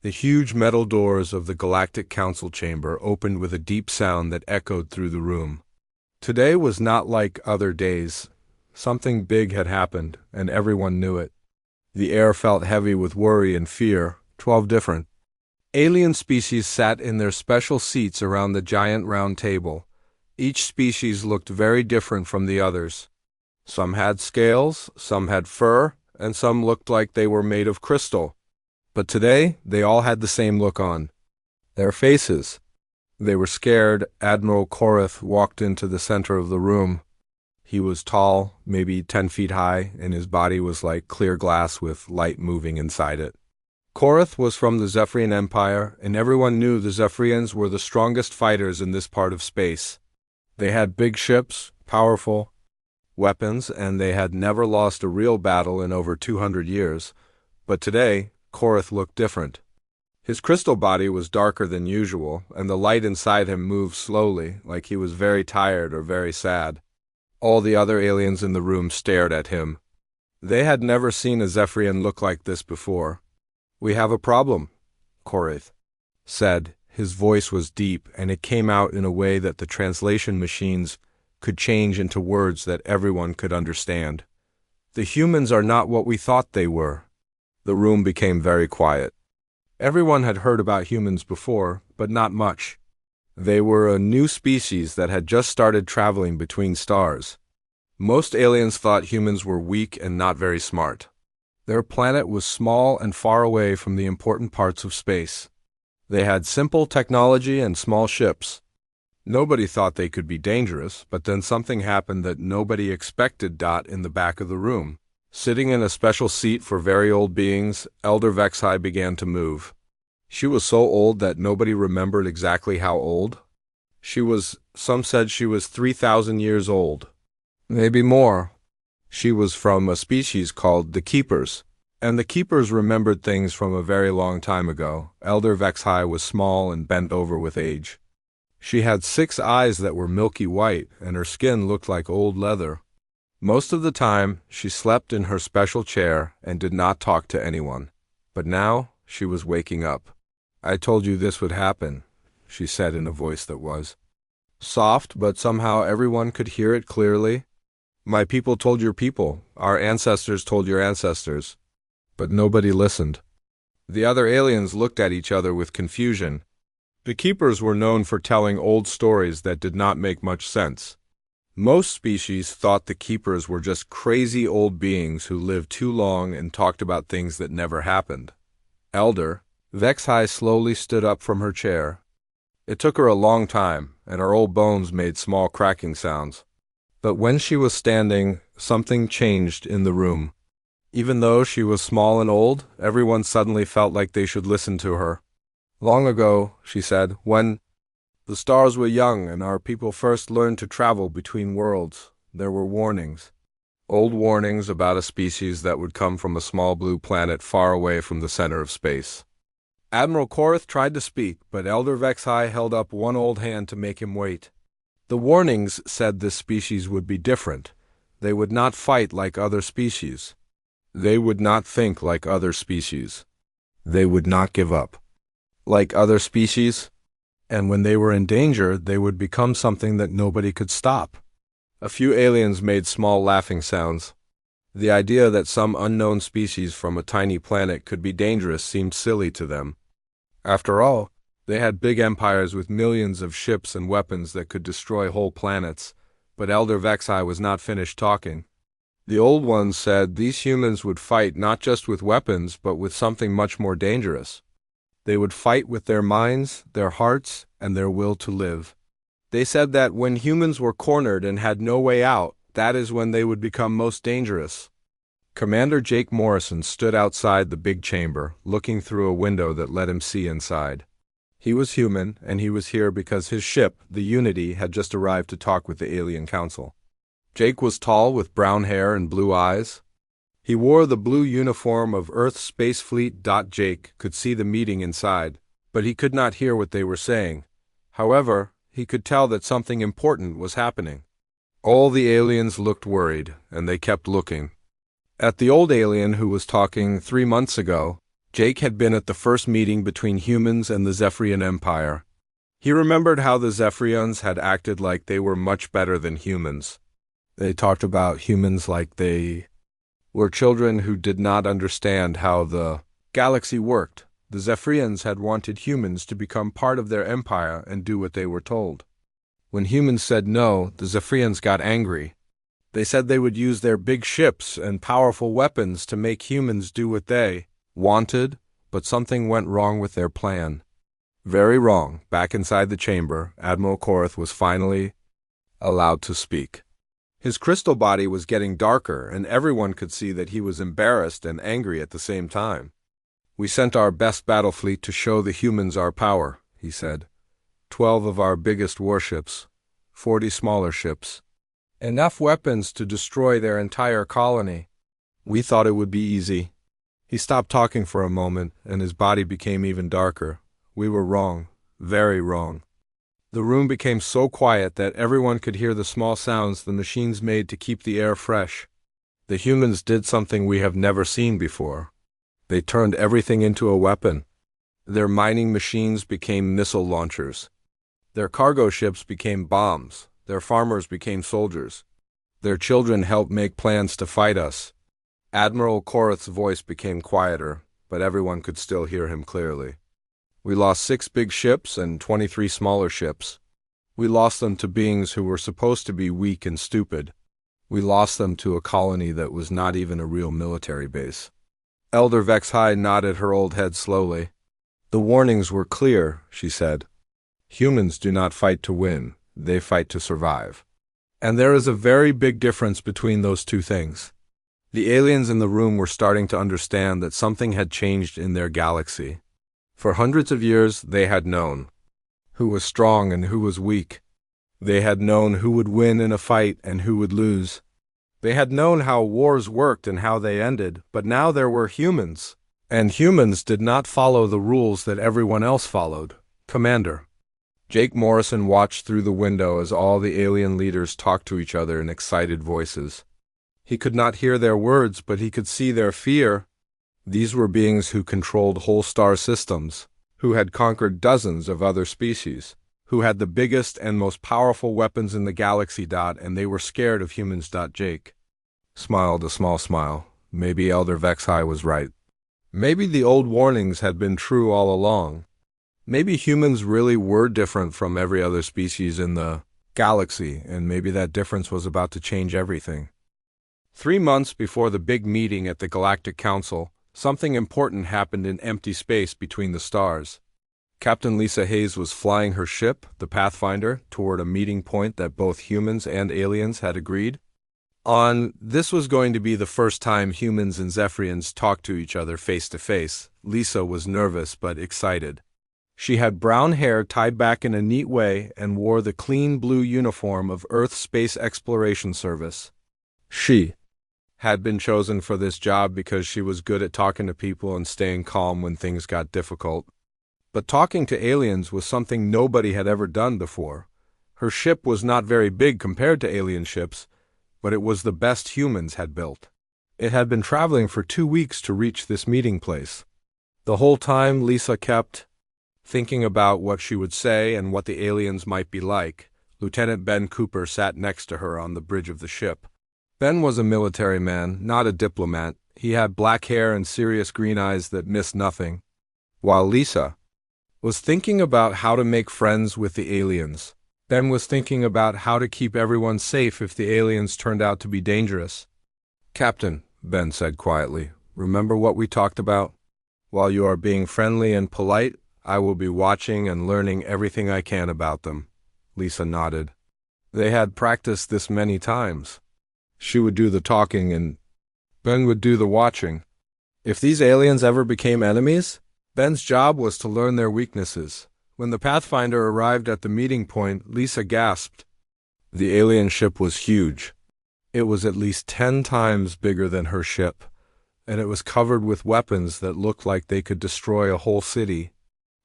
The huge metal doors of the Galactic Council chamber opened with a deep sound that echoed through the room. Today was not like other days. Something big had happened, and everyone knew it. The air felt heavy with worry and fear. 12 different alien species sat in their special seats around the giant round table. Each species looked very different from the others. Some had scales, some had fur, and some looked like they were made of crystal. But today, they all had the same look on their faces. They were scared. Admiral Korath walked into the center of the room. He was tall, maybe 10 feet high, and his body was like clear glass with light moving inside it. Korath was from the Zephyrian Empire, and everyone knew the Zephyrians were the strongest fighters in this part of space. They had big ships, powerful weapons, and they had never lost a real battle in over 200 years. But today, Korath looked different. His crystal body was darker than usual, and the light inside him moved slowly, like he was very tired or very sad. All the other aliens in the room stared at him. They had never seen a Zephyrian look like this before. "We have a problem," Korath said. His voice was deep, and it came out in a way that the translation machines could change into words that everyone could understand. "The humans are not what we thought they were." The room became very quiet. Everyone had heard about humans before, but not much. They were a new species that had just started traveling between stars. Most aliens thought humans were weak and not very smart. Their planet was small and far away from the important parts of space. They had simple technology and small ships. Nobody thought they could be dangerous, but then something happened that nobody expected. In the back of the room, sitting in a special seat for very old beings, Elder Vexai began to move. She was so old that nobody remembered exactly how old. Some said she was 3,000 years old. Maybe more. She was from a species called the Keepers, and the Keepers remembered things from a very long time ago. Elder Vexai was small and bent over with age. She had 6 eyes that were milky white, and her skin looked like old leather. Most of the time, she slept in her special chair and did not talk to anyone. But now, she was waking up. "I told you this would happen," she said in a voice that was soft, but somehow everyone could hear it clearly. "My people told your people. Our ancestors told your ancestors." But nobody listened. The other aliens looked at each other with confusion. The Keepers were known for telling old stories that did not make much sense. Most species thought the Keepers were just crazy old beings who lived too long and talked about things that never happened. Elder Vexai slowly stood up from her chair. It took her a long time, and her old bones made small cracking sounds. But when she was standing, something changed in the room. Even though she was small and old, everyone suddenly felt like they should listen to her. "Long ago," she said, "when the stars were young and our people first learned to travel between worlds, there were warnings. Old warnings about a species that would come from a small blue planet far away from the center of space." Admiral Korath tried to speak, but Elder Vexai held up one old hand to make him wait. The warnings said this species would be different. They would not fight like other species. They would not think like other species. They would not give up like other species. And when they were in danger, they would become something that nobody could stop. A few aliens made small laughing sounds. The idea that some unknown species from a tiny planet could be dangerous seemed silly to them. After all, they had big empires with millions of ships and weapons that could destroy whole planets. But Elder Vexai was not finished talking. The old ones said these humans would fight not just with weapons, but with something much more dangerous. They would fight with their minds, their hearts, and their will to live. They said that when humans were cornered and had no way out, that is when they would become most dangerous. Commander Jake Morrison stood outside the big chamber, looking through a window that let him see inside. He was human, and he was here because his ship, the Unity, had just arrived to talk with the Alien Council. Jake was tall with brown hair and blue eyes. He wore the blue uniform of Earth Space Fleet. Jake could see the meeting inside, but he could not hear what they were saying. However, he could tell that something important was happening. All the aliens looked worried, and they kept looking. At the old alien who was talking 3 months ago, Jake had been at the first meeting between humans and the Zephyrian Empire. He remembered how the Zephyrians had acted like they were much better than humans. They talked about humans like they were children who did not understand how the galaxy worked. The Zephyrians had wanted humans to become part of their empire and do what they were told. When humans said no, the Zephyrians got angry. They said they would use their big ships and powerful weapons to make humans do what they wanted, but something went wrong with their plan. Very wrong. Back inside the chamber, Admiral Korath was finally allowed to speak. His crystal body was getting darker, and everyone could see that he was embarrassed and angry at the same time. "We sent our best battle fleet to show the humans our power," he said. 12 of our biggest warships, 40 smaller ships. Enough weapons to destroy their entire colony. We thought it would be easy. He stopped talking for a moment, and his body became even darker. We were wrong, very wrong. The room became so quiet that everyone could hear the small sounds the machines made to keep the air fresh. The humans did something we have never seen before. They turned everything into a weapon. Their mining machines became missile launchers. Their cargo ships became bombs. Their farmers became soldiers. Their children helped make plans to fight us. Admiral Korath's voice became quieter, but everyone could still hear him clearly. We lost 6 big ships and 23 smaller ships. We lost them to beings who were supposed to be weak and stupid. We lost them to a colony that was not even a real military base. Elder Vexhai nodded her old head slowly. "The warnings were clear," she said. "Humans do not fight to win. They fight to survive." And there is a very big difference between those two things. The aliens in the room were starting to understand that something had changed in their galaxy. For hundreds of years, they had known who was strong and who was weak. They had known who would win in a fight and who would lose. They had known how wars worked and how they ended, but now there were humans. And humans did not follow the rules that everyone else followed. Commander. Jake Morrison watched through the window as all the alien leaders talked to each other in excited voices. He could not hear their words, but he could see their fear. These were beings who controlled whole star systems, who had conquered dozens of other species, who had the biggest and most powerful weapons in the galaxy. And they were scared of humans. Jake smiled a small smile. Maybe Elder Vexhai was right. Maybe the old warnings had been true all along. Maybe humans really were different from every other species in the galaxy, and maybe that difference was about to change everything. 3 months before the big meeting at the Galactic Council, something important happened in empty space between the stars. Captain Lisa Hayes was flying her ship, the Pathfinder, toward a meeting point that both humans and aliens had agreed on. This was going to be the first time humans and Zephyrians talked to each other face to face. Lisa was nervous but excited. She had brown hair tied back in a neat way and wore the clean blue uniform of Earth's Space Exploration Service. She had been chosen for this job because she was good at talking to people and staying calm when things got difficult. But talking to aliens was something nobody had ever done before. Her ship was not very big compared to alien ships, but it was the best humans had built. It had been traveling for 2 weeks to reach this meeting place. The whole time Lisa kept thinking about what she would say and what the aliens might be like. Lieutenant Ben Cooper sat next to her on the bridge of the ship. Ben was a military man, not a diplomat. He had black hair and serious green eyes that missed nothing. While Lisa was thinking about how to make friends with the aliens, Ben was thinking about how to keep everyone safe if the aliens turned out to be dangerous. "Captain," Ben said quietly, "remember what we talked about? While you are being friendly and polite, I will be watching and learning everything I can about them." Lisa nodded. They had practiced this many times. She would do the talking and Ben would do the watching. If these aliens ever became enemies, Ben's job was to learn their weaknesses. When the Pathfinder arrived at the meeting point, Lisa gasped. The alien ship was huge. It was at least 10 times bigger than her ship, and it was covered with weapons that looked like they could destroy a whole city.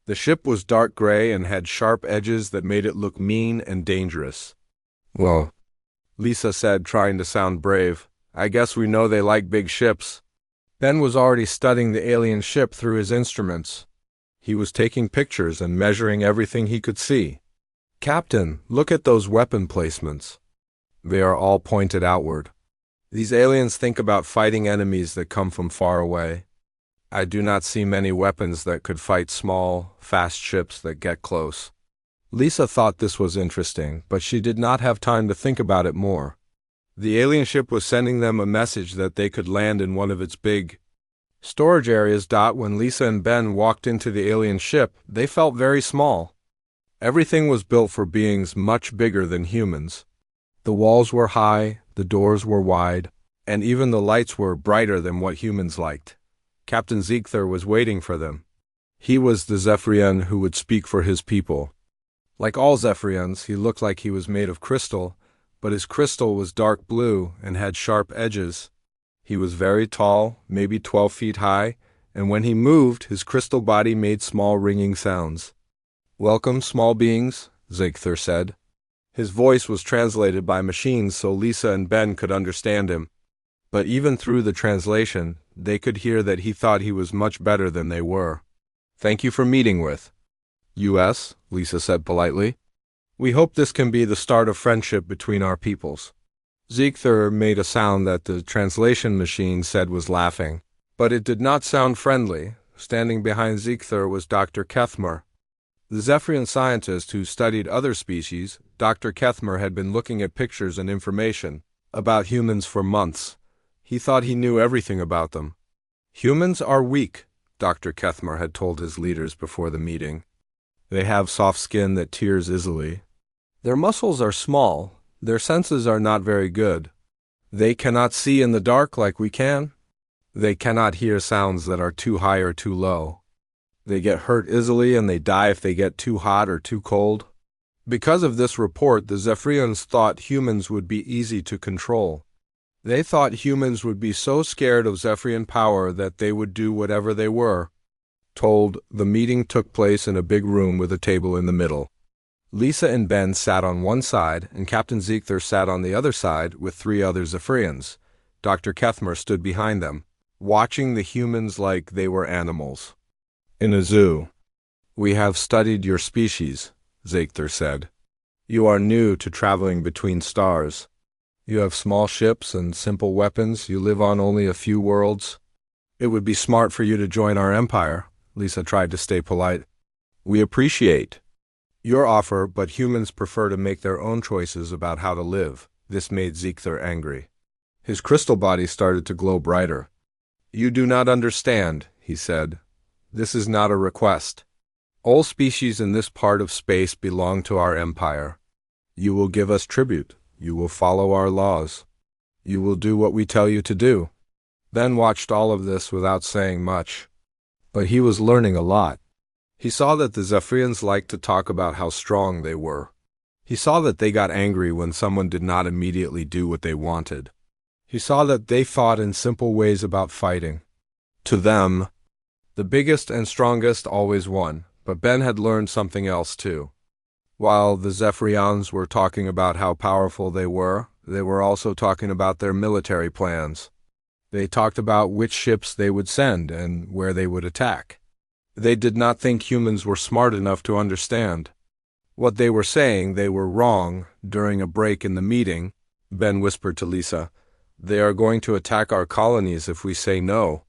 The ship was dark gray and had sharp edges that made it look mean and dangerous. "Well," Lisa said, trying to sound brave, "I guess we know they like big ships." Ben was already studying the alien ship through his instruments. He was taking pictures and measuring everything he could see. "Captain, look at those weapon placements. They are all pointed outward. These aliens think about fighting enemies that come from far away. I do not see many weapons that could fight small, fast ships that get close." Lisa thought this was interesting, but she did not have time to think about it more. The alien ship was sending them a message that they could land in one of its big storage areas. When Lisa and Ben walked into the alien ship, they felt very small. Everything was built for beings much bigger than humans. The walls were high, the doors were wide, and even the lights were brighter than what humans liked. Captain Ziegler was waiting for them. He was the Zephyrian who would speak for his people. Like all Zephyrians, he looked like he was made of crystal, but his crystal was dark blue and had sharp edges. He was very tall, maybe 12 feet high, and when he moved, his crystal body made small ringing sounds. "Welcome, small beings," Ziegler said. His voice was translated by machines so Lisa and Ben could understand him. But even through the translation, they could hear that he thought he was much better than they were. "Thank you for meeting with us," Lisa said politely. "We hope this can be the start of friendship between our peoples." Ziegler made a sound that the translation machine said was laughing, but it did not sound friendly. Standing behind Ziegler was Dr. Kethmer. The Zephyrian scientist who studied other species. Dr. Kethmer had been looking at pictures and information about humans for months. He thought he knew everything about them. "Humans are weak," Dr. Kethmer had told his leaders before the meeting. "They have soft skin that tears easily. Their muscles are small. Their senses are not very good. They cannot see in the dark like we can. They cannot hear sounds that are too high or too low. They get hurt easily and they die if they get too hot or too cold." Because of this report, the Zephyrians thought humans would be easy to control. They thought humans would be so scared of Zephyrian power that they would do whatever they were told. The meeting took place in a big room with a table in the middle. Lisa and Ben sat on one side, and Captain Ziegler sat on the other side with 3 other Zephyrians. Dr. Kethmer stood behind them, watching the humans like they were animals in a zoo. "We have studied your species," Ziegler said. "You are new to traveling between stars. You have small ships and simple weapons. You live on only a few worlds. It would be smart for you to join our empire." Lisa tried to stay polite. "We appreciate your offer, but humans prefer to make their own choices about how to live." This made Ziegler angry. His crystal body started to glow brighter. "You do not understand," he said. "This is not a request. All species in this part of space belong to our empire. You will give us tribute. You will follow our laws. You will do what we tell you to do." Ben watched all of this without saying much. But he was learning a lot. He saw that the Zephyrians liked to talk about how strong they were. He saw that they got angry when someone did not immediately do what they wanted. He saw that they thought in simple ways about fighting. To them, the biggest and strongest always won, but Ben had learned something else too. While the Zephyrians were talking about how powerful they were also talking about their military plans. They talked about which ships they would send and where they would attack. They did not think humans were smart enough to understand what they were saying. They were wrong. During a break in the meeting, Ben whispered to Lisa, "They are going to attack our colonies if we say no."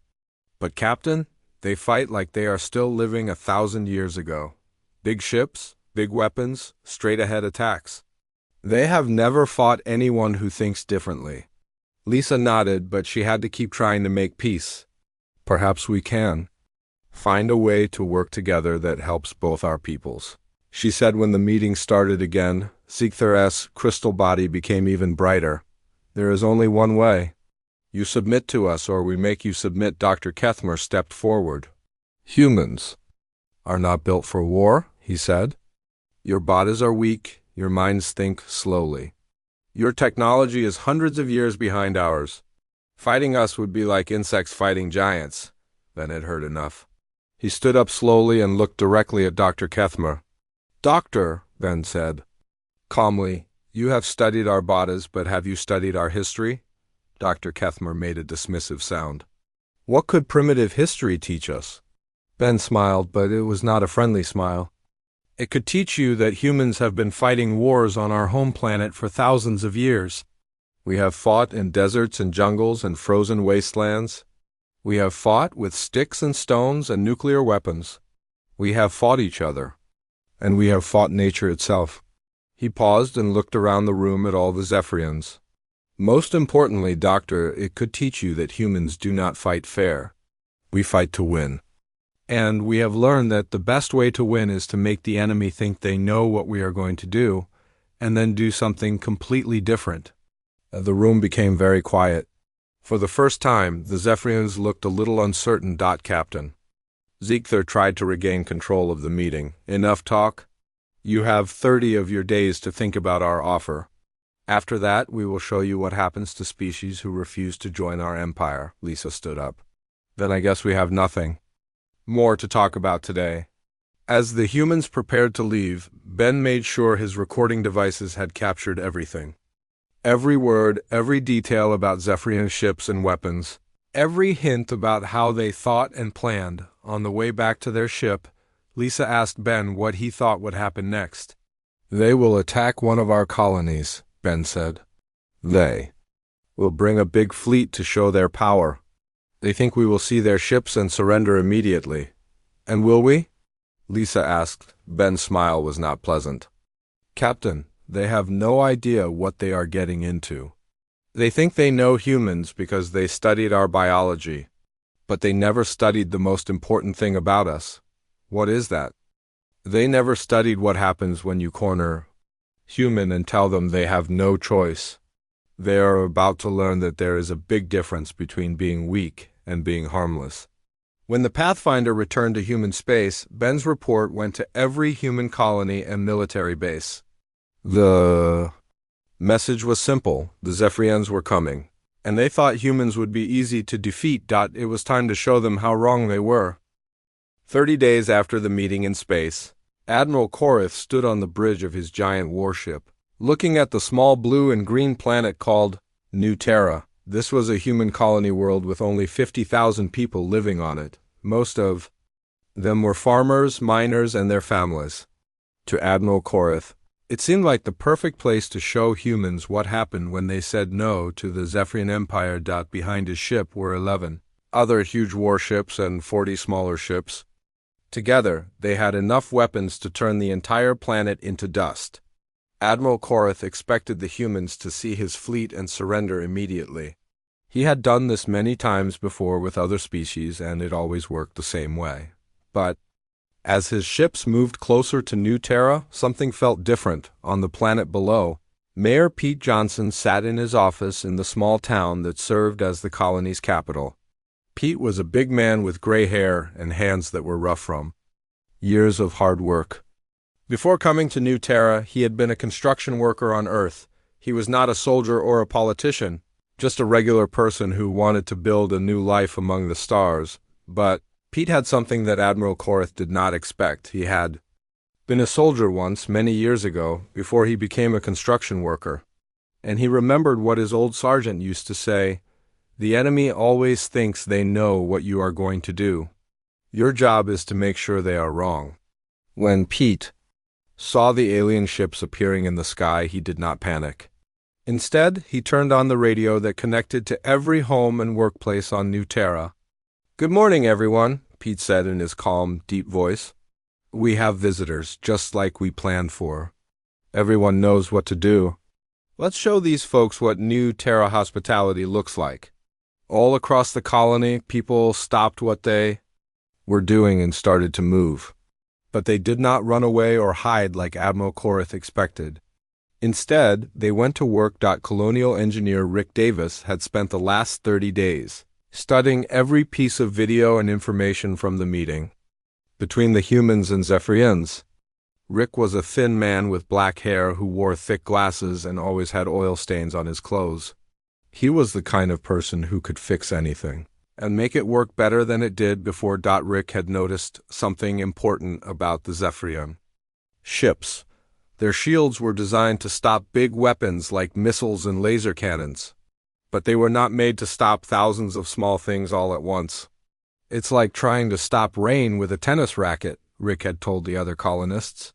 "But Captain, they fight like they are still living 1,000 years ago. Big ships, big weapons, straight-ahead attacks. They have never fought anyone who thinks differently." Lisa nodded, but she had to keep trying to make peace. "Perhaps we can find a way to work together that helps both our peoples," she said when the meeting started again. Ziegler's crystal body became even brighter. "There is only one way. You submit to us or we make you submit." Dr. Kethmer stepped forward. "Humans are not built for war," he said. "Your bodies are weak, your minds think slowly. Your technology is hundreds of years behind ours. Fighting us would be like insects fighting giants." Ben had heard enough. He stood up slowly and looked directly at Dr. Kethmer. "Doctor," Ben said calmly, "you have studied our bodies, but have you studied our history?" Dr. Kethmer made a dismissive sound. What could primitive history teach us? Ben smiled, but it was not a friendly smile. It could teach you that humans have been fighting wars on our home planet for thousands of years. We have fought in deserts and jungles and frozen wastelands. We have fought with sticks and stones and nuclear weapons. We have fought each other. And we have fought nature itself. He paused and looked around the room at all the Zephyrians. Most importantly, Doctor, it could teach you that humans do not fight fair. We fight to win. And we have learned that the best way to win is to make the enemy think they know what we are going to do, and then do something completely different. The room became very quiet. For the first time, the Zephyrians looked a little uncertain. Captain. Ziegler tried to regain control of the meeting. Enough talk? You have 30 of your days to think about our offer. After that, we will show you what happens to species who refuse to join our empire. Lisa stood up. Then I guess we have nothing more to talk about today. As the humans prepared to leave, Ben made sure his recording devices had captured everything. Every word, every detail about Zephyrian ships and weapons, every hint about how they thought and planned. On the way back to their ship, Lisa asked Ben what he thought would happen next. They will attack one of our colonies, Ben said. They will bring a big fleet to show their power. They think we will see their ships and surrender immediately. And will we? Lisa asked. Ben's smile was not pleasant. Captain, they have no idea what they are getting into. They think they know humans because they studied our biology, but they never studied the most important thing about us. What is that? They never studied what happens when you corner human and tell them they have no choice. They are about to learn that there is a big difference between being weak and being harmless. When the Pathfinder returned to human space, Ben's report went to every human colony and military base. The message was simple. The Zephyrians were coming, and they thought humans would be easy to defeat. It was time to show them how wrong they were. 30 days after the meeting in space, Admiral Korith stood on the bridge of his giant warship, looking at the small blue and green planet called New Terra. This was a human colony world with only 50,000 people living on it. Most of them were farmers, miners, and their families. To Admiral Korith, it seemed like the perfect place to show humans what happened when they said no to the Zephyrian Empire. Behind his ship were 11 other huge warships and 40 smaller ships. Together, they had enough weapons to turn the entire planet into dust. Admiral Korith expected the humans to see his fleet and surrender immediately. He had done this many times before with other species, and it always worked the same way. But as his ships moved closer to New Terra, something felt different. On the planet below, Mayor Pete Johnson sat in his office in the small town that served as the colony's capital. Pete was a big man with gray hair and hands that were rough from years of hard work. Before coming to New Terra, he had been a construction worker on Earth. He was not a soldier or a politician, just a regular person who wanted to build a new life among the stars. But Pete had something that Admiral Korith did not expect. He had been a soldier once, many years ago, before he became a construction worker. And he remembered what his old sergeant used to say: "The enemy always thinks they know what you are going to do. Your job is to make sure they are wrong." When Pete saw the alien ships appearing in the sky, he did not panic. Instead, he turned on the radio that connected to every home and workplace on New Terra. "Good morning, everyone," Pete said in his calm, deep voice. "We have visitors, just like we planned for. Everyone knows what to do. Let's show these folks what New Terra hospitality looks like." All across the colony, people stopped what they were doing and started to move. But they did not run away or hide like Admiral Korith expected. Instead, they went to work. Colonial engineer Rick Davis had spent the last 30 days studying every piece of video and information from the meeting. Between the humans and Zephyrians, Rick was a thin man with black hair who wore thick glasses and always had oil stains on his clothes. He was the kind of person who could fix anything and make it work better than it did before. Rick had noticed something important about the Zephyrian ships. Their shields were designed to stop big weapons like missiles and laser cannons. but they were not made to stop thousands of small things all at once. It's like trying to stop rain with a tennis racket, Rick had told the other colonists.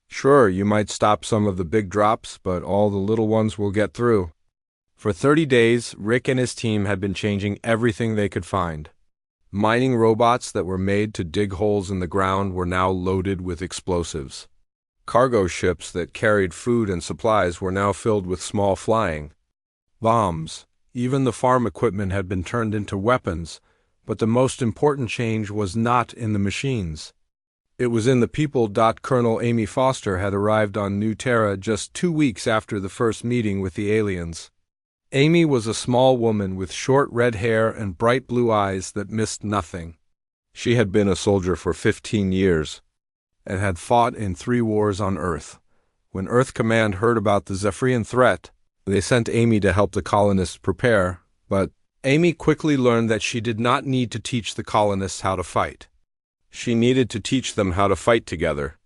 Sure, you might stop some of the big drops, but all the little ones will get through. For 30 days, Rick and his team had been changing everything they could find. Mining robots that were made to dig holes in the ground were now loaded with explosives. Cargo ships that carried food and supplies were now filled with small flying bombs. Even the farm equipment had been turned into weapons, but the most important change was not in the machines. It was in the people. Colonel Amy Foster had arrived on New Terra just 2 weeks after the first meeting with the aliens. Amy was a small woman with short red hair and bright blue eyes that missed nothing. She had been a soldier for 15 years and had fought in 3 wars on Earth. When Earth Command heard about the Zephyrian threat, they sent Amy to help the colonists prepare, but Amy quickly learned that she did not need to teach the colonists how to fight. She needed to teach them how to fight together.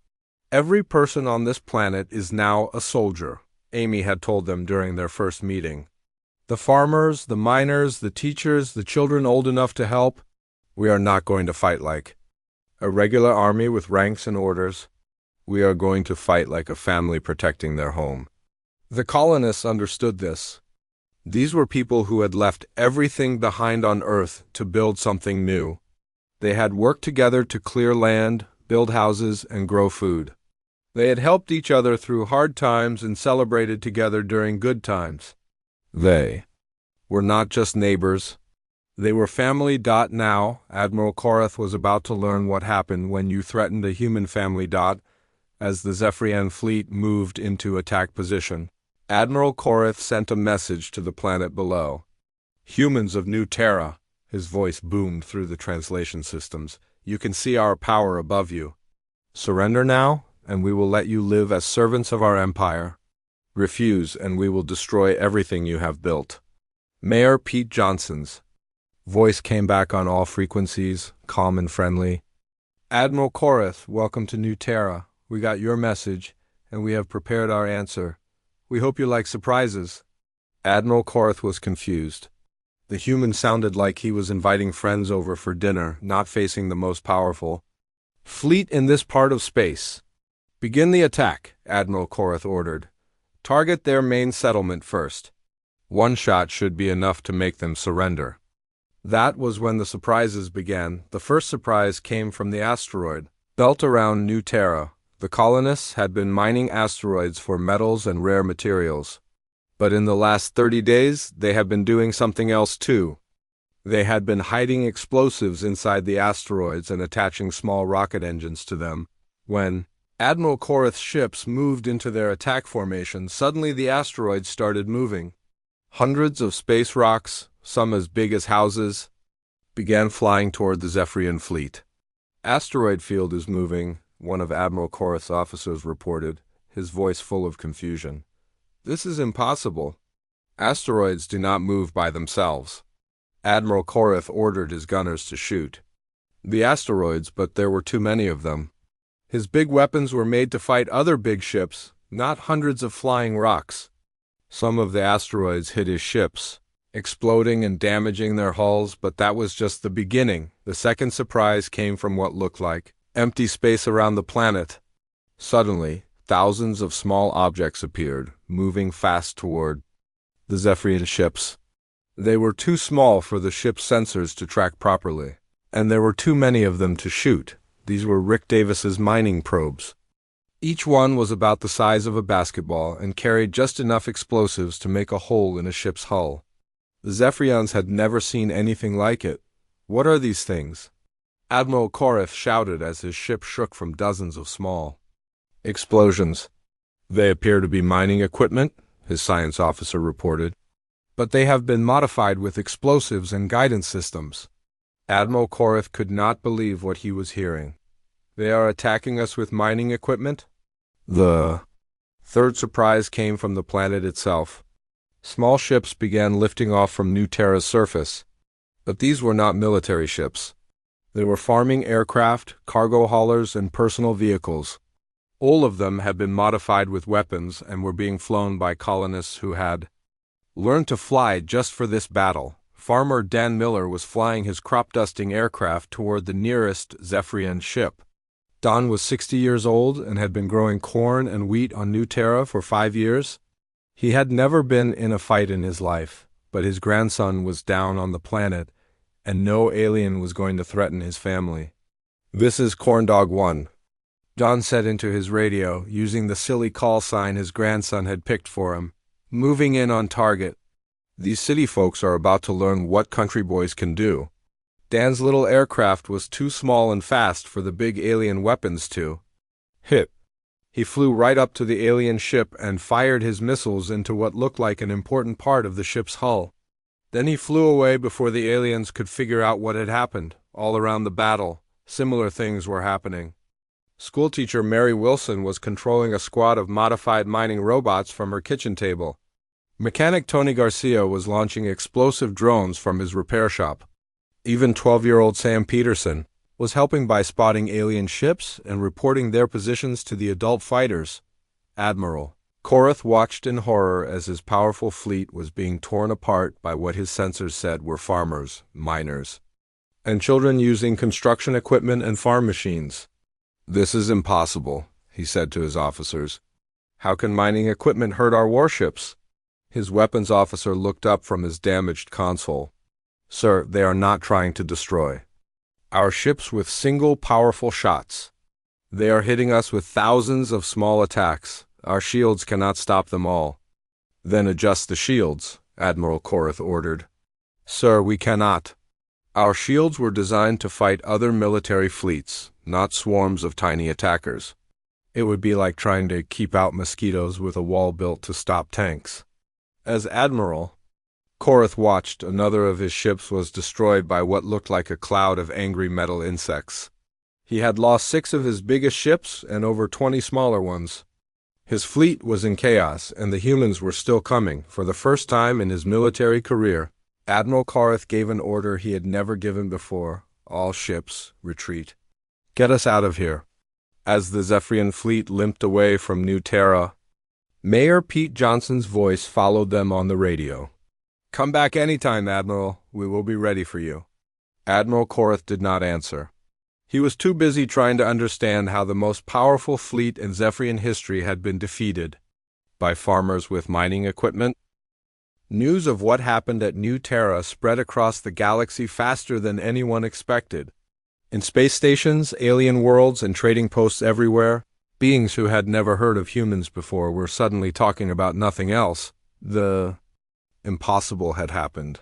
Every person on this planet is now a soldier, Amy had told them during their first meeting. The farmers, the miners, the teachers, the children old enough to help, we are not going to fight like a regular army with ranks and orders. We are going to fight like a family protecting their home. The colonists understood this. These were people who had left everything behind on Earth to build something new. They had worked together to clear land, build houses, and grow food. They had helped each other through hard times and celebrated together during good times. They were not just neighbors. They were family. Now, Admiral Korath was about to learn what happened when you threatened a human family. As the Zephyrian fleet moved into attack position, Admiral Korath sent a message to the planet below. Humans of New Terra, his voice boomed through the translation systems, you can see our power above you. Surrender now, and we will let you live as servants of our empire. Refuse, and we will destroy everything you have built. Mayor Pete Johnson's voice came back on all frequencies, calm and friendly. Admiral Korath, welcome to New Terra. We got your message, and we have prepared our answer. We hope you like surprises. Admiral Korath was confused. The human sounded like he was inviting friends over for dinner, not facing the most powerful fleet in this part of space. Begin the attack, Admiral Korath ordered. Target their main settlement first. 1 shot should be enough to make them surrender. That was when the surprises began. The first surprise came from the asteroid belt around New Terra. The colonists had been mining asteroids for metals and rare materials. But in the last 30 days, they had been doing something else too. They had been hiding explosives inside the asteroids and attaching small rocket engines to them. When Admiral Korath's ships moved into their attack formation, suddenly the asteroids started moving. Hundreds of space rocks, some as big as houses, began flying toward the Zephyrian fleet. Asteroid field is moving, one of Admiral Korath's officers reported, his voice full of confusion. This is impossible. Asteroids do not move by themselves. Admiral Korath ordered his gunners to shoot the asteroids, but there were too many of them. His big weapons were made to fight other big ships, not hundreds of flying rocks. Some of the asteroids hit his ships, exploding and damaging their hulls, but that was just the beginning. The second surprise came from what looked like empty space around the planet. Suddenly, thousands of small objects appeared, moving fast toward the Zephyrian ships. They were too small for the ship's sensors to track properly, and there were too many of them to shoot. These were Rick Davis's mining probes. Each one was about the size of a basketball and carried just enough explosives to make a hole in a ship's hull. The Zephyrians had never seen anything like it. What are these things? Admiral Korath shouted as his ship shook from dozens of small explosions. They appear to be mining equipment, his science officer reported. But they have been modified with explosives and guidance systems. Admiral Korath could not believe what he was hearing. They are attacking us with mining equipment? The third surprise came from the planet itself. Small ships began lifting off from New Terra's surface. But these were not military ships. They were farming aircraft, cargo haulers, and personal vehicles. All of them had been modified with weapons and were being flown by colonists who had learned to fly just for this battle. Farmer Dan Miller was flying his crop-dusting aircraft toward the nearest Zephyrian ship. Don was 60 years old and had been growing corn and wheat on New Terra for 5 years. He had never been in a fight in his life, but his grandson was down on the planet, and no alien was going to threaten his family. "This is Corndog 1. Don said into his radio, using the silly call sign his grandson had picked for him. "Moving in on target. These city folks are about to learn what country boys can do." Dan's little aircraft was too small and fast for the big alien weapons to hit. He flew right up to the alien ship and fired his missiles into what looked like an important part of the ship's hull. Then he flew away before the aliens could figure out what had happened. All around the battle, similar things were happening. Schoolteacher Mary Wilson was controlling a squad of modified mining robots from her kitchen table. Mechanic Tony Garcia was launching explosive drones from his repair shop. Even 12-year-old Sam Peterson was helping by spotting alien ships and reporting their positions to the adult fighters. Admiral Korath watched in horror as his powerful fleet was being torn apart by what his sensors said were farmers, miners, and children using construction equipment and farm machines. "This is impossible," he said to his officers. "How can mining equipment hurt our warships?" His weapons officer looked up from his damaged console. "Sir, they are not trying to destroy our ships with single powerful shots. They are hitting us with thousands of small attacks. Our shields cannot stop them all." "Then adjust the shields," Admiral Korath ordered. "Sir, we cannot. Our shields were designed to fight other military fleets, not swarms of tiny attackers. It would be like trying to keep out mosquitoes with a wall built to stop tanks." As Admiral Korath watched, another of his ships was destroyed by what looked like a cloud of angry metal insects. He had lost 6 of his biggest ships and over 20 smaller ones. His fleet was in chaos, and the humans were still coming. For the first time in his military career, Admiral Korath gave an order he had never given before. "All ships, retreat. Get us out of here." As the Zephyrian fleet limped away from New Terra, Mayor Pete Johnson's voice followed them on the radio. "Come back anytime, Admiral. We will be ready for you." Admiral Korath did not answer. He was too busy trying to understand how the most powerful fleet in Zephyrian history had been defeated. By farmers with mining equipment? News of what happened at New Terra spread across the galaxy faster than anyone expected. In space stations, alien worlds, and trading posts everywhere, beings who had never heard of humans before were suddenly talking about nothing else. The impossible had happened.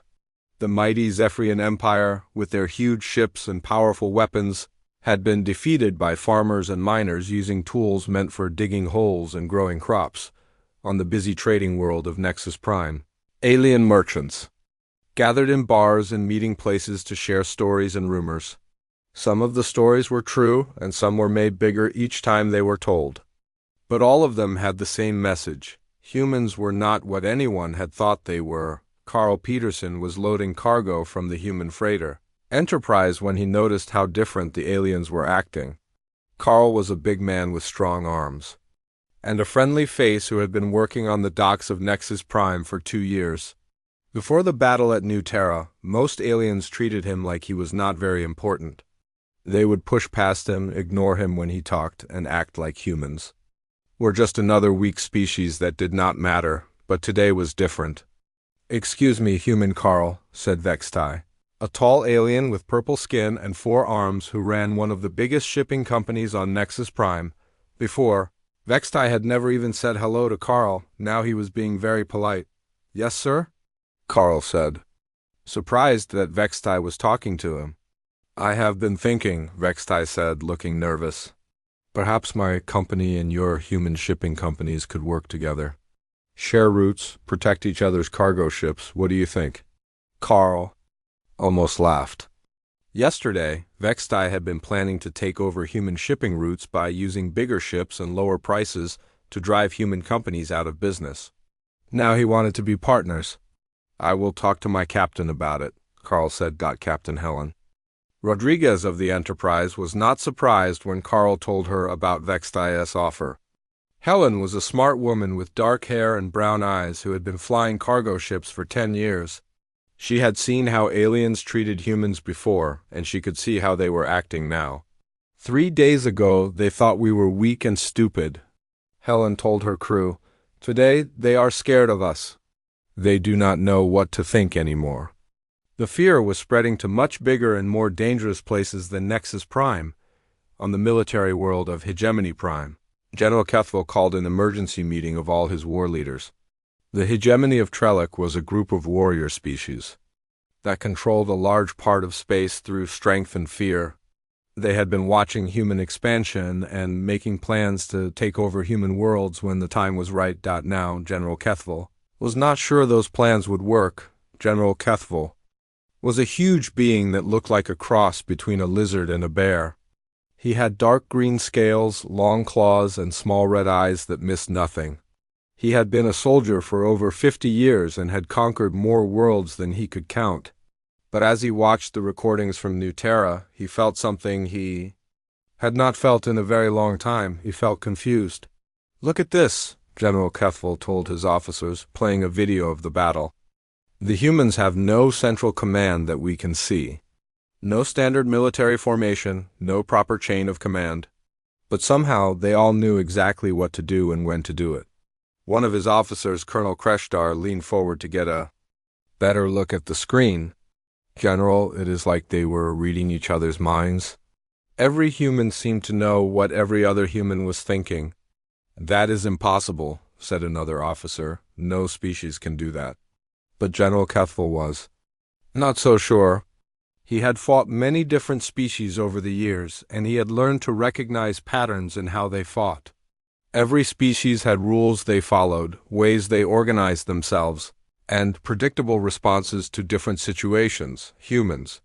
The mighty Zephyrian Empire, with their huge ships and powerful weapons, had been defeated by farmers and miners using tools meant for digging holes and growing crops. On the busy trading world of Nexus Prime, alien merchants gathered in bars and meeting places to share stories and rumors. Some of the stories were true, and some were made bigger each time they were told. But all of them had the same message. Humans were not what anyone had thought they were. Carl Peterson was loading cargo from the human freighter Enterprise when he noticed how different the aliens were acting. Carl was a big man with strong arms and a friendly face who had been working on the docks of Nexus Prime for 2 years. Before the battle at New Terra, most aliens treated him like he was not very important. They would push past him, ignore him when he talked, and act like humans. We're just another weak species that did not matter, but today was different. "Excuse me, human Carl," said Vextai, a tall alien with purple skin and 4 arms who ran one of the biggest shipping companies on Nexus Prime. Before, Vextai had never even said hello to Carl. Now he was being very polite. "Yes, sir?" Carl said, surprised that Vextai was talking to him. "I have been thinking," Vextai said, looking nervous. "Perhaps my company and your human shipping companies could work together. Share routes, protect each other's cargo ships. What do you think?" Carl almost laughed. Yesterday, Vextai had been planning to take over human shipping routes by using bigger ships and lower prices to drive human companies out of business. Now he wanted to be partners. "I will talk to my captain about it," Carl said. Captain Helen Rodriguez of the Enterprise was not surprised when Carl told her about Vextai's offer. Helen was a smart woman with dark hair and brown eyes who had been flying cargo ships for 10 years. She had seen how aliens treated humans before, and she could see how they were acting now. 3 days ago, they thought we were weak and stupid, Helen told her crew. Today, they are scared of us. They do not know what to think anymore. The fear was spreading to much bigger and more dangerous places than Nexus Prime, on the military world of Hegemony Prime. General Kethville called an emergency meeting of all his war leaders. The Hegemony of Trellick was a group of warrior species that controlled a large part of space through strength and fear. They had been watching human expansion and making plans to take over human worlds when the time was right. Now, General Kethville was not sure those plans would work. General Kethville was a huge being that looked like a cross between a lizard and a bear. He had dark green scales, long claws, and small red eyes that missed nothing. He had been a soldier for over 50 years and had conquered more worlds than he could count. But as he watched the recordings from New Terra, he felt something he had not felt in a very long time. He felt confused. "Look at this," General Kethville told his officers, playing a video of the battle. "The humans have no central command that we can see. No standard military formation, no proper chain of command. But somehow they all knew exactly what to do and when to do it." One of his officers, Colonel Kreshtar, leaned forward to get a better look at the screen. "General, it is like they were reading each other's minds. Every human seemed to know what every other human was thinking." "That is impossible," said another officer. "No species can do that." But General Kethville was not so sure. He had fought many different species over the years, and he had learned to recognize patterns in how they fought. Every species had rules they followed, ways they organized themselves, and predictable responses to different situations. Humans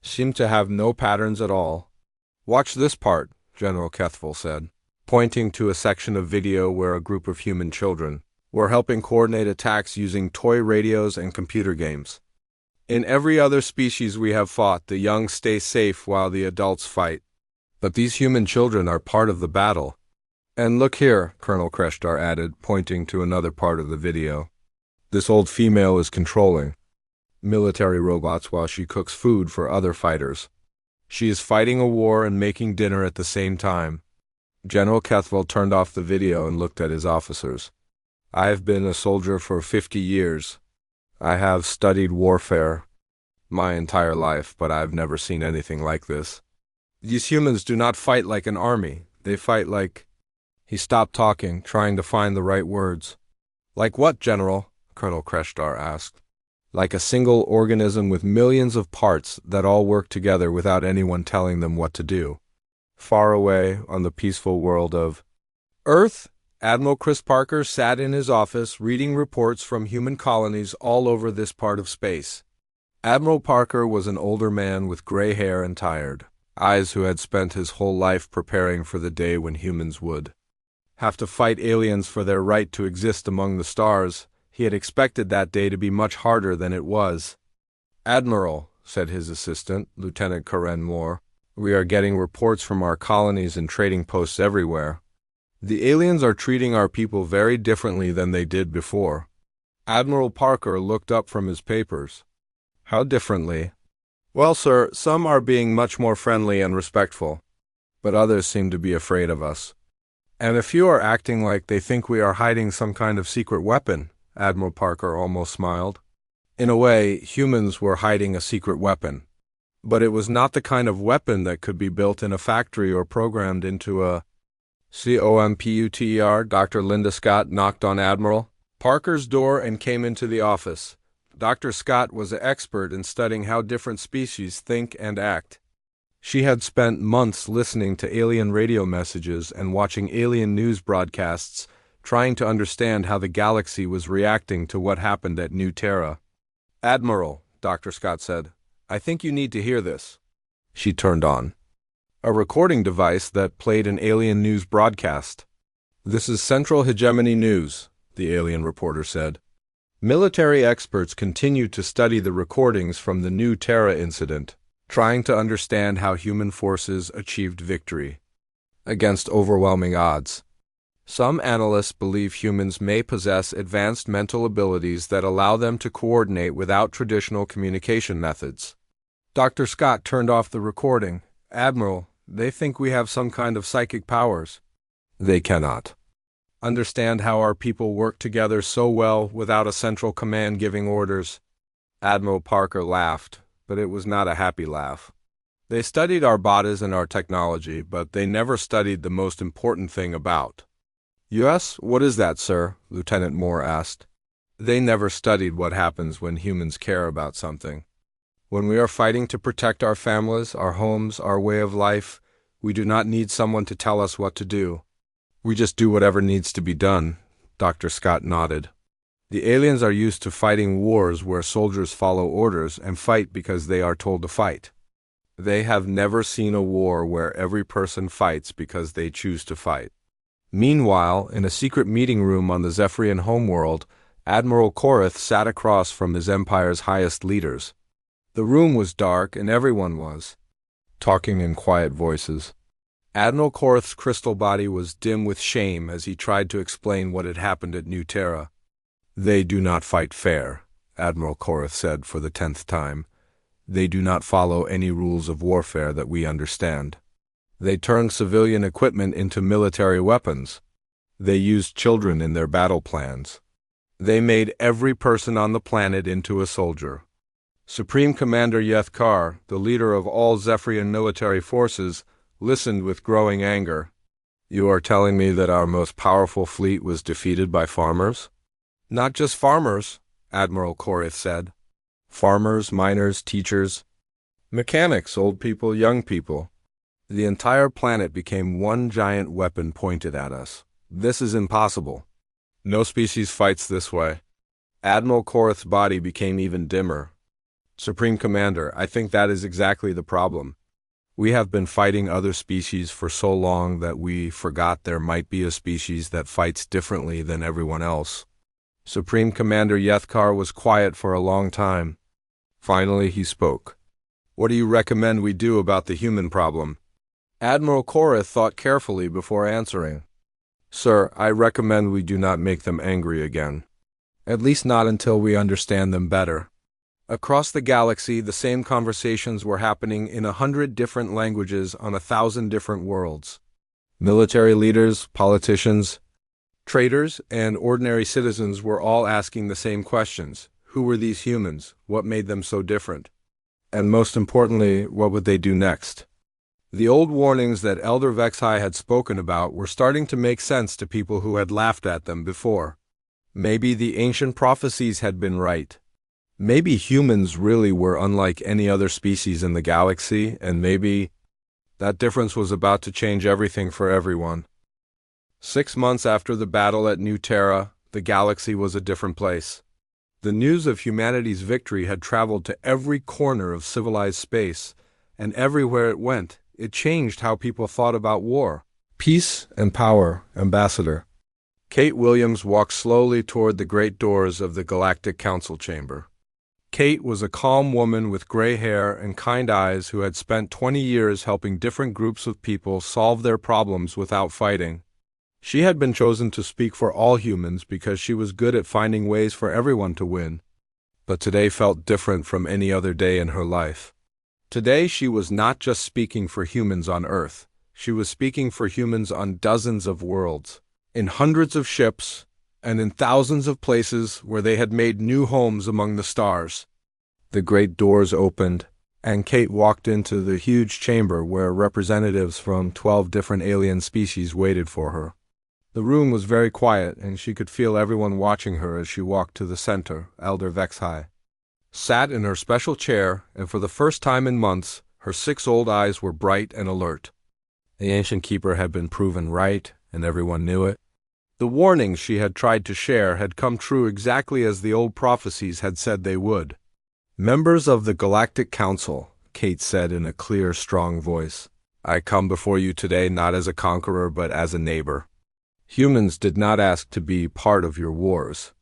seemed to have no patterns at all. "Watch this part," General Kethville said, pointing to a section of video where a group of human children were helping coordinate attacks using toy radios and computer games. "In every other species we have fought, the young stay safe while the adults fight. But these human children are part of the battle. And look here," Colonel Kreshtar added, pointing to another part of the video. "This old female is controlling military robots while she cooks food for other fighters. She is fighting a war and making dinner at the same time." General Kethville turned off the video and looked at his officers. "I have been a soldier for 50 years. I have studied warfare my entire life, but I've never seen anything like this. These humans do not fight like an army. They fight like—" He stopped talking, trying to find the right words. "Like what, General?" Colonel Kreshtar asked. "Like a single organism with millions of parts that all work together without anyone telling them what to do." Far away on the peaceful world of Earth, Admiral Chris Parker sat in his office reading reports from human colonies all over this part of space. Admiral Parker was an older man with gray hair and tired eyes who had spent his whole life preparing for the day when humans would have to fight aliens for their right to exist among the stars. He had expected that day to be much harder than it was. "Admiral," said his assistant, Lieutenant Karen Moore, "we are getting reports from our colonies and trading posts everywhere. The aliens are treating our people very differently than they did before." Admiral Parker looked up from his papers. "How differently?" "Well, sir, some are being much more friendly and respectful, but others seem to be afraid of us. And a few are acting like they think we are hiding some kind of secret weapon." Admiral Parker almost smiled. In a way, humans were hiding a secret weapon. But it was not the kind of weapon that could be built in a factory or programmed into a computer. Dr. Linda Scott knocked on Admiral Parker's door and came into the office. Dr. Scott was an expert in studying how different species think and act. She had spent months listening to alien radio messages and watching alien news broadcasts, trying to understand how the galaxy was reacting to what happened at New Terra. "Admiral," Dr. Scott said, "I think you need to hear this." She turned on a recording device that played an alien news broadcast. "This is Central Hegemony News," the alien reporter said. Military experts continued to study the recordings from the New Terra incident, trying to understand how human forces achieved victory against overwhelming odds. Some analysts believe humans may possess advanced mental abilities that allow them to coordinate without traditional communication methods. Dr. Scott turned off the recording. Admiral, they think we have some kind of psychic powers. They cannot understand how our people work together so well without a central command giving orders. Admiral Parker laughed, but it was not a happy laugh. They studied our bodies and our technology, but they never studied the most important thing about. Yes, what is that, sir? Lieutenant Moore asked. They never studied what happens when humans care about something. When we are fighting to protect our families, our homes, our way of life, we do not need someone to tell us what to do. We just do whatever needs to be done. Dr. Scott nodded. The aliens are used to fighting wars where soldiers follow orders and fight because they are told to fight. They have never seen a war where every person fights because they choose to fight. Meanwhile, in a secret meeting room on the Zephyrian homeworld, Admiral Korath sat across from his empire's highest leaders. The room was dark and everyone was talking in quiet voices. Admiral Korath's crystal body was dim with shame as he tried to explain what had happened at New Terra. They do not fight fair, Admiral Korath said for the 10th time. They do not follow any rules of warfare that we understand. They turn civilian equipment into military weapons. They used children in their battle plans. They made every person on the planet into a soldier. Supreme Commander Yethkar, the leader of all Zephyrian military forces, listened with growing anger. You are telling me that our most powerful fleet was defeated by farmers? Not just farmers, Admiral Korath said. Farmers, miners, teachers, mechanics, old people, young people. The entire planet became one giant weapon pointed at us. This is impossible. No species fights this way. Admiral Korath's body became even dimmer. Supreme Commander, I think that is exactly the problem. We have been fighting other species for so long that we forgot there might be a species that fights differently than everyone else. Supreme Commander Yethkar was quiet for a long time. Finally, he spoke. What do you recommend we do about the human problem? Admiral Korath thought carefully before answering. Sir, I recommend we do not make them angry again. At least not until we understand them better. Across the galaxy, the same conversations were happening in 100 different languages on 1,000 different worlds. Military leaders, politicians, traders, and ordinary citizens were all asking the same questions. Who were these humans? What made them so different? And most importantly, what would they do next? The old warnings that Elder Vexai had spoken about were starting to make sense to people who had laughed at them before. Maybe the ancient prophecies had been right. Maybe humans really were unlike any other species in the galaxy, and maybe that difference was about to change everything for everyone. 6 months after the battle at New Terra, the galaxy was a different place. The news of humanity's victory had traveled to every corner of civilized space, and everywhere it went, it changed how people thought about war. Peace and power, Ambassador. Kate Williams walked slowly toward the great doors of the Galactic Council chamber. Kate was a calm woman with gray hair and kind eyes who had spent 20 years helping different groups of people solve their problems without fighting. She had been chosen to speak for all humans because she was good at finding ways for everyone to win. But today felt different from any other day in her life. Today she was not just speaking for humans on Earth. She was speaking for humans on dozens of worlds, in hundreds of ships, and in thousands of places where they had made new homes among the stars. The great doors opened, and Kate walked into the huge chamber where representatives from 12 different alien species waited for her. The room was very quiet, and she could feel everyone watching her as she walked to the center. Elder Vexai sat in her special chair, and for the first time in months, her 6 old eyes were bright and alert. The ancient keeper had been proven right, and everyone knew it. The warnings she had tried to share had come true exactly as the old prophecies had said they would. Members of the Galactic Council, Kate said in a clear, strong voice, I come before you today not as a conqueror but as a neighbor. Humans did not ask to be part of your wars.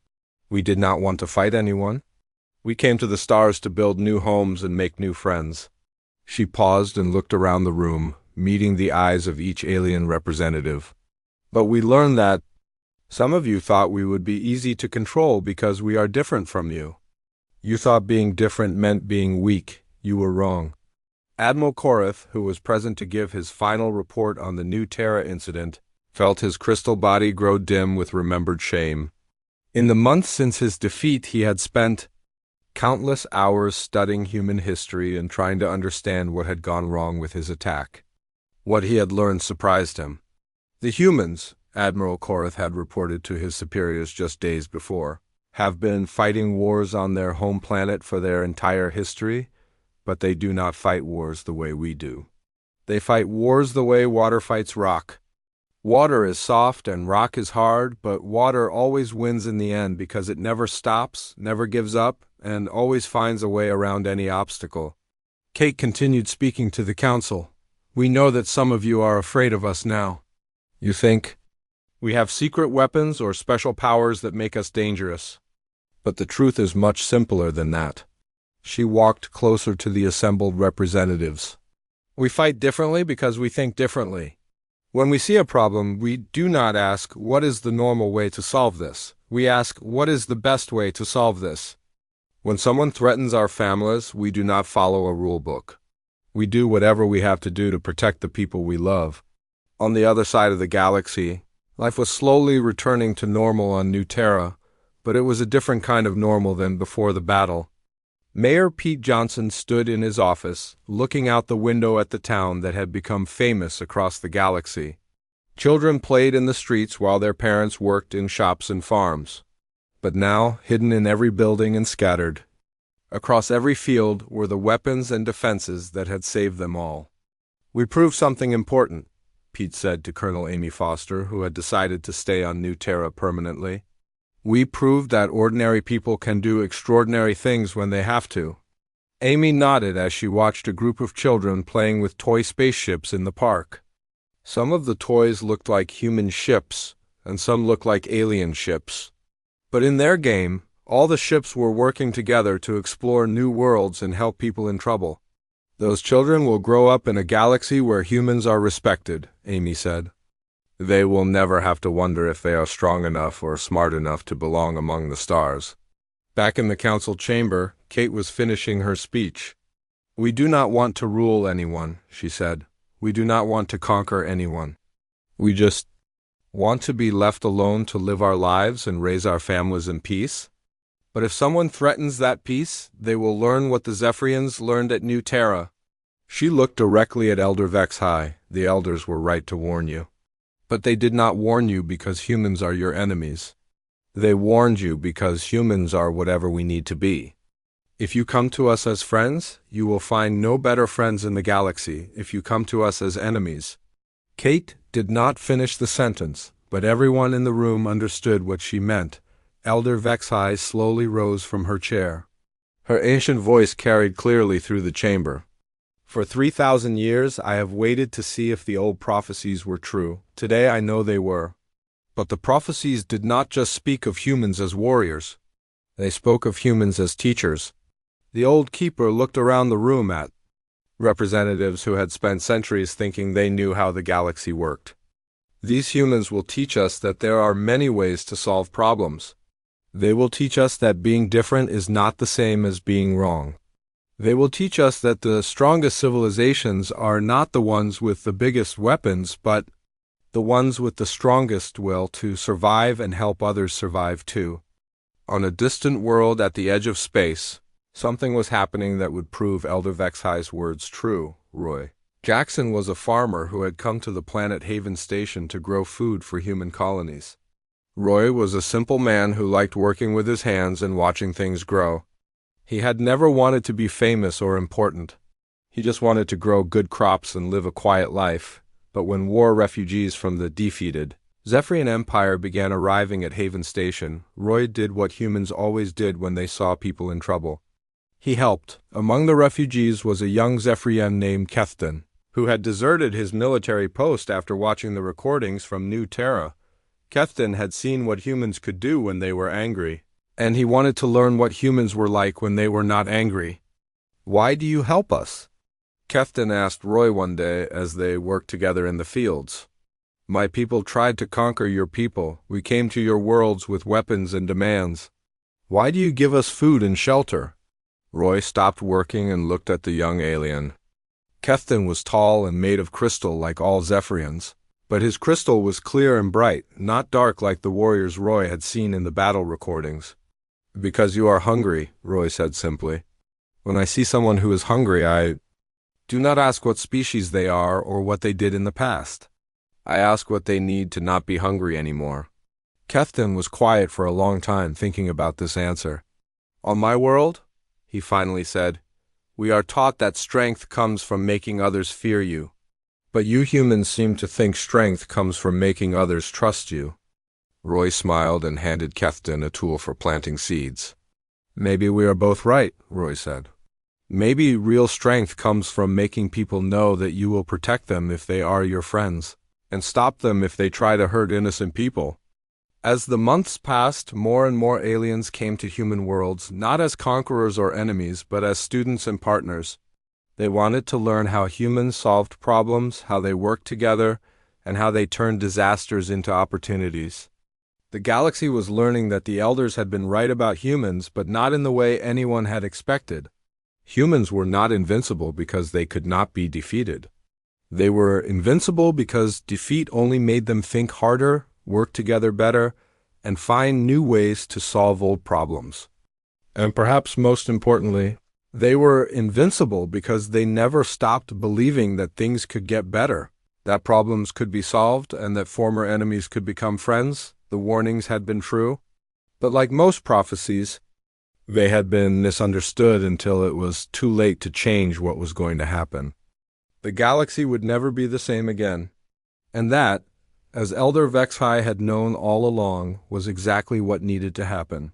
We did not want to fight anyone. We came to the stars to build new homes and make new friends. She paused and looked around the room, meeting the eyes of each alien representative. But we learned that some of you thought we would be easy to control because we are different from you. You thought being different meant being weak. You were wrong. Admiral Korath, who was present to give his final report on the New Terra incident, felt his crystal body grow dim with remembered shame. In the months since his defeat, he had spent countless hours studying human history and trying to understand what had gone wrong with his attack. What he had learned surprised him. The humans, Admiral Korath had reported to his superiors just days before, have been fighting wars on their home planet for their entire history, but they do not fight wars the way we do. They fight wars the way water fights rock. Water is soft and rock is hard, but water always wins in the end because it never stops, never gives up, and always finds a way around any obstacle. Kate continued speaking to the council. We know that some of you are afraid of us now. You think we have secret weapons or special powers that make us dangerous. But the truth is much simpler than that. She walked closer to the assembled representatives. We fight differently because we think differently. When we see a problem, we do not ask, what is the normal way to solve this? We ask, what is the best way to solve this? When someone threatens our families, we do not follow a rule book. We do whatever we have to do to protect the people we love. On the other side of the galaxy, life was slowly returning to normal on New Terra, but it was a different kind of normal than before the battle. Mayor Pete Johnson stood in his office, looking out the window at the town that had become famous across the galaxy. Children played in the streets while their parents worked in shops and farms. But now, hidden in every building and scattered across every field, were the weapons and defenses that had saved them all. We proved something important, Pete said to Colonel Amy Foster, who had decided to stay on New Terra permanently. We proved that ordinary people can do extraordinary things when they have to. Amy nodded as she watched a group of children playing with toy spaceships in the park. Some of the toys looked like human ships, and some looked like alien ships. But in their game, all the ships were working together to explore new worlds and help people in trouble. Those children will grow up in a galaxy where humans are respected, Amy said. They will never have to wonder if they are strong enough or smart enough to belong among the stars. Back in the council chamber, Kate was finishing her speech. We do not want to rule anyone, she said. We do not want to conquer anyone. We just want to be left alone to live our lives and raise our families in peace. But if someone threatens that peace, they will learn what the Zephyrians learned at New Terra. She looked directly at Elder Vexhai. The elders were right to warn you. But they did not warn you because humans are your enemies. They warned you because humans are whatever we need to be. If you come to us as friends, you will find no better friends in the galaxy if you come to us as enemies. Kate did not finish the sentence, but everyone in the room understood what she meant. Elder Vexhai slowly rose from her chair. Her ancient voice carried clearly through the chamber. For 3,000 years I have waited to see if the old prophecies were true. Today I know they were. But the prophecies did not just speak of humans as warriors. They spoke of humans as teachers. The old keeper looked around the room at representatives who had spent centuries thinking they knew how the galaxy worked. These humans will teach us that there are many ways to solve problems. They will teach us that being different is not the same as being wrong. They will teach us that the strongest civilizations are not the ones with the biggest weapons, but the ones with the strongest will to survive and help others survive too. On a distant world at the edge of space, something was happening that would prove Elder Vexhai's words true, Roy. Jackson was a farmer who had come to the planet Haven Station to grow food for human colonies. Roy was a simple man who liked working with his hands and watching things grow. He had never wanted to be famous or important. He just wanted to grow good crops and live a quiet life. But when war refugees from the defeated Zephyrian Empire began arriving at Haven Station, Roy did what humans always did when they saw people in trouble. He helped. Among the refugees was a young Zephyrian named Kethton, who had deserted his military post after watching the recordings from New Terra. Kethton had seen what humans could do when they were angry, and he wanted to learn what humans were like when they were not angry. "Why do you help us?" Kethton asked Roy one day as they worked together in the fields. My people tried to conquer your people. We came to your worlds with weapons and demands. Why do you give us food and shelter? Roy stopped working and looked at the young alien. Kefton was tall and made of crystal like all Zephyrians, but his crystal was clear and bright, not dark like the warriors Roy had seen in the battle recordings. Because you are hungry, Roy said simply. When I see someone who is hungry, I do not ask what species they are or what they did in the past. I ask what they need to not be hungry anymore. Kefton was quiet for a long time thinking about this answer. On my world, he finally said, we are taught that strength comes from making others fear you. But you humans seem to think strength comes from making others trust you. Roy smiled and handed Kefton a tool for planting seeds. Maybe we are both right, Roy said. Maybe real strength comes from making people know that you will protect them if they are your friends, and stop them if they try to hurt innocent people. As the months passed, more and more aliens came to human worlds, not as conquerors or enemies, but as students and partners. They wanted to learn how humans solved problems, how they worked together, and how they turned disasters into opportunities. The galaxy was learning that the elders had been right about humans, but not in the way anyone had expected. Humans were not invincible because they could not be defeated. They were invincible because defeat only made them think harder, work together better, and find new ways to solve old problems. And perhaps most importantly, they were invincible because they never stopped believing that things could get better, that problems could be solved, and that former enemies could become friends. The warnings had been true. But like most prophecies, they had been misunderstood until it was too late to change what was going to happen. The galaxy would never be the same again. And that, as Elder Vexhai had known all along, was exactly what needed to happen.